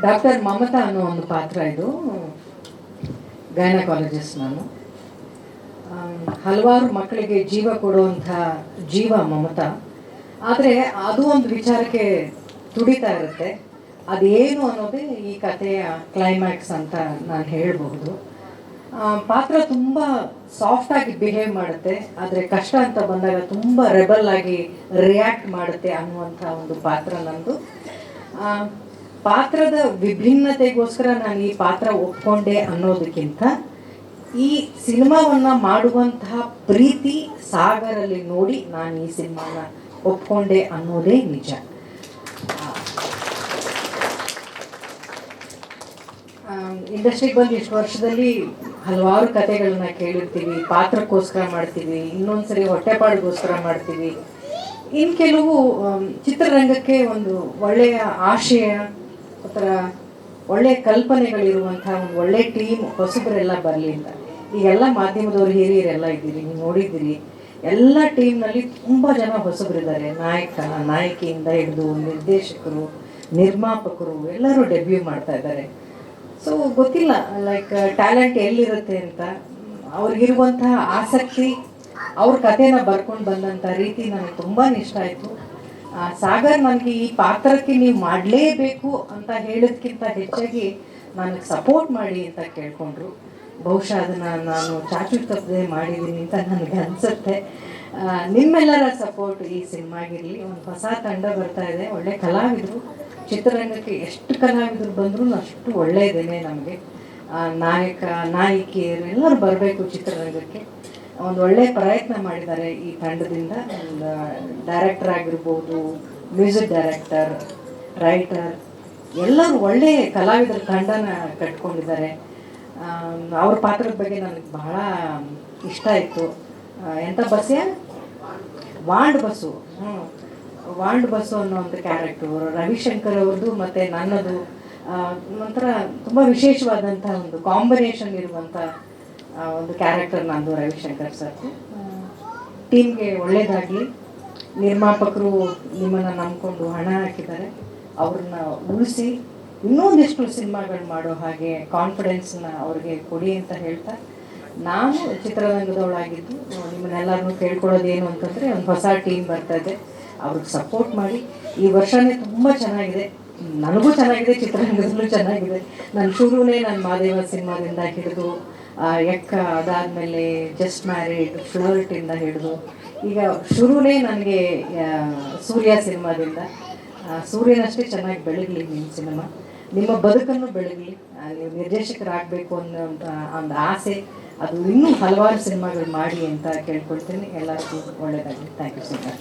Doctor Mamata ಅನ್ನೋ ಒಂದು ಪಾತ್ರ ಇದು. ಗೈನಕಾಲಜಿಸ್ಟ್ ನಾನು. ಹಲವಾರು ಮಕ್ಕಳಿಗೆ ಜೀವ ಕೊಡುವಂಥ ಜೀವ ಮಮತಾ. ಆದರೆ ಅದು ಒಂದು ವಿಚಾರಕ್ಕೆ ತುಡಿತಾ ಇರುತ್ತೆ. ಅದೇನು ಅನ್ನೋದೇ ಈ ಕಥೆಯ ಕ್ಲೈಮ್ಯಾಕ್ಸ್ ಅಂತ ನಾನು ಹೇಳಬಹುದು. ಪಾತ್ರ ತುಂಬ ಸಾಫ್ಟಾಗಿ ಬಿಹೇವ್ ಮಾಡುತ್ತೆ, ಆದರೆ ಕಷ್ಟ ಅಂತ ಬಂದಾಗ ತುಂಬ ರೆಬಲ್ ಆಗಿ ರಿಯಾಕ್ಟ್ ಮಾಡುತ್ತೆ ಅನ್ನುವಂಥ ಒಂದು ಪಾತ್ರ ನಂದು. ಪಾತ್ರದ ವಿಭಿನ್ನತೆಗೋಸ್ಕರ ನಾನು ಈ ಪಾತ್ರ ಒಪ್ಕೊಂಡೆ ಅನ್ನೋದಕ್ಕಿಂತ ಈ ಸಿನಿಮಾವನ್ನು ಮಾಡುವಂತಹ ಪ್ರೀತಿ ಸಾಗರಲ್ಲಿ ನೋಡಿ ನಾನು ಈ ಸಿನಿಮಾನ ಒಪ್ಕೊಂಡೆ ಅನ್ನೋದೇ ನಿಜ. ಇಂಡಸ್ಟ್ರಿಗೆ ಬಂದು ಇಷ್ಟು ವರ್ಷದಲ್ಲಿ ಹಲವಾರು ಕಥೆಗಳನ್ನ ಕೇಳಿರ್ತೀವಿ, ಪಾತ್ರಕ್ಕೋಸ್ಕರ ಮಾಡ್ತೀವಿ, ಇನ್ನೊಂದ್ಸರಿ ಹೊಟ್ಟೆಪಾಡಿಗೋಸ್ಕರ ಮಾಡ್ತೀವಿ. ಇನ್ನು ಕೆಲವು ಚಿತ್ರರಂಗಕ್ಕೆ ಒಂದು ಒಳ್ಳೆಯ ಆಶಯ ಅಥವಾ ಒಳ್ಳೆಯ ಕಲ್ಪನೆಗಳಿರುವಂಥ ಒಂದು ಒಳ್ಳೆಯ ಟೀಮ್ ಹೊಸಬರೆಲ್ಲ ಬರಲಿ ಅಂತ. ಈಗೆಲ್ಲ ಮಾಧ್ಯಮದವರು ಹಿರಿಯರೆಲ್ಲ ಇದ್ದೀರಿ, ನೀವು ನೋಡಿದ್ದೀರಿ. ಎಲ್ಲ ಟೀಮ್ನಲ್ಲಿ ತುಂಬ ಜನ ಹೊಸಬರಿದ್ದಾರೆ. ನಾಯಕಿಯಿಂದ ಹಿಡಿದು ನಿರ್ದೇಶಕರು, ನಿರ್ಮಾಪಕರು ಎಲ್ಲರೂ ಡೆಬ್ಯೂ ಮಾಡ್ತಾ ಇದ್ದಾರೆ. ಸೊ ಗೊತ್ತಿಲ್ಲ ಲೈಕ್ ಟ್ಯಾಲೆಂಟ್ ಎಲ್ಲಿರುತ್ತೆ ಅಂತ. ಅವ್ರಿಗಿರುವಂತಹ ಆಸಕ್ತಿ, ಅವ್ರ ಕಥೆನ ಬರ್ಕೊಂಡು ಬಂದಂಥ ರೀತಿ ನನಗೆ ತುಂಬಾ ಇಷ್ಟ ಆಯಿತು. ಸಾಗರ್ ನನಗೆ ಈ ಪಾತ್ರಕ್ಕೆ ನೀವು ಮಾಡಲೇಬೇಕು ಅಂತ ಹೇಳೋದಕ್ಕಿಂತ ಹೆಚ್ಚಾಗಿ ನನಗೆ ಸಪೋರ್ಟ್ ಮಾಡಿ ಅಂತ ಕೇಳ್ಕೊಂಡ್ರು. ಬಹುಶಃ ಅದನ್ನು ನಾನು ಚಾಚು ತಪ್ಪದೆ ಮಾಡಿದ್ದೀನಿ ಅಂತ ನನಗೆ ಅನಿಸುತ್ತೆ. ನಿಮ್ಮೆಲ್ಲರ ಸಪೋರ್ಟ್ ಈ ಸಿನಿಮಾಗಿರಲಿ. ಒಂದು ಹೊಸ ತಂಡ ಬರ್ತಾ ಇದೆ, ಒಳ್ಳೆ ಕಲಾವಿದರು. ಚಿತ್ರರಂಗಕ್ಕೆ ಎಷ್ಟು ಕಲಾವಿದರು ಬಂದರೂ ಅಷ್ಟು ಒಳ್ಳೆಯದೇನೆ ನಮಗೆ. ನಾಯಕ ನಾಯಕಿಯರು ಎಲ್ಲರೂ ಬರಬೇಕು ಚಿತ್ರರಂಗಕ್ಕೆ. ಒಂದು ಒಳ್ಳೆಯ ಪ್ರಯತ್ನ ಮಾಡಿದ್ದಾರೆ ಈ ತಂಡದಿಂದ. ಒಂದು ಡೈರೆಕ್ಟರ್ ಆಗಿರ್ಬೋದು, ಮ್ಯೂಸಿಕ್ ಡೈರೆಕ್ಟರ್, ರೈಟರ್ ಎಲ್ಲರೂ ಒಳ್ಳೆಯ ಕಲಾವಿದರ ತಂಡನ ಕಟ್ಕೊಂಡಿದ್ದಾರೆ. ಅವ್ರ ಪಾತ್ರದ ಬಗ್ಗೆ ನನಗೆ ಬಹಳ ಇಷ್ಟ ಆಯಿತು. ಎಂಥ ಬಸ್ಸೇ ವಾಂಡ್ ಬಸ್ಸು. ವಾಂಡ್ ಬಸ್ಸು ಅನ್ನೋ ಒಂದು ಕ್ಯಾರೆಕ್ಟ್ರು ರವಿಶಂಕರ್ ಅವ್ರದ್ದು ಮತ್ತು ನನ್ನದು ಒಂಥರ ತುಂಬ ವಿಶೇಷವಾದಂಥ ಒಂದು ಕಾಂಬಿನೇಷನ್ ಇರುವಂಥ ಒಂದು ಕ್ಯಾರೆಕ್ಟರ್ ನಂದು ರವಿಶಂಕರ್ ಸರ್. ಟೀಮ್ಗೆ ಒಳ್ಳೆಯದಾಗಲಿ. ನಿರ್ಮಾಪಕರು ನಿಮ್ಮನ್ನು ನಂಬಿಕೊಂಡು ಹಣ ಹಾಕಿದ್ದಾರೆ, ಅವ್ರನ್ನ ಉಳಿಸಿ ಇನ್ನೊಂದಿಷ್ಟು ಸಿನಿಮಾಗಳು ಮಾಡೋ ಹಾಗೆ ಕಾನ್ಫಿಡೆನ್ಸ್ನ ಅವ್ರಿಗೆ ಕೊಡಿ ಅಂತ ಹೇಳ್ತಾ, ನಾನು ಚಿತ್ರರಂಗದವಳಾಗಿದ್ದು ನಿಮ್ಮನ್ನೆಲ್ಲರನ್ನೂ ಕೇಳ್ಕೊಳ್ಳೋದೇನು ಅಂತಂದರೆ ಒಂದು ಹೊಸ ಟೀಮ್ ಬರ್ತಾ ಇದೆ, ಅವ್ರಿಗೆ ಸಪೋರ್ಟ್ ಮಾಡಿ. ಈ ವರ್ಷವೇ ತುಂಬ ಚೆನ್ನಾಗಿದೆ, ನನಗೂ ಚೆನ್ನಾಗಿದೆ, ಚಿತ್ರರಂಗದಲ್ಲೂ ಚೆನ್ನಾಗಿದೆ. ನಾನು ಶುರುವೇ ನಾನು ಮಾದೇವ ಸಿನಿಮಾದಿಂದ ಹಿಡಿದು ಎಕ್ಕ, ಅದಾದಮೇಲೆ ಜಸ್ಟ್ ಮ್ಯಾರಿಡ್, ಫ್ಲರ್ಟಿಂದ ಹಿಡಿದು ಈಗ ಶುರುವೇ ನನಗೆ ಸೂರ್ಯ ಸಿನಿಮಾದಿಂದ. ಸೂರ್ಯನಷ್ಟೇ ಚೆನ್ನಾಗಿ ಬೆಳಗಲಿ ನಿಮ್ಮ ಸಿನಿಮಾ, ನಿಮ್ಮ ಬದುಕನ್ನು ಬೆಳಗಲಿ. ನೀವು ನಿರ್ದೇಶಕರಾಗಬೇಕು ಅನ್ನೋ ಒಂದು ಆಸೆ, ಅದು ಇನ್ನೂ ಹಲವಾರು ಸಿನಿಮಾಗಳು ಮಾಡಿ ಅಂತ ಕೇಳ್ಕೊಳ್ತೀನಿ. ಎಲ್ಲರಿಗೂ ಒಳ್ಳೆಯದಾಗಲಿ. Thank you so much.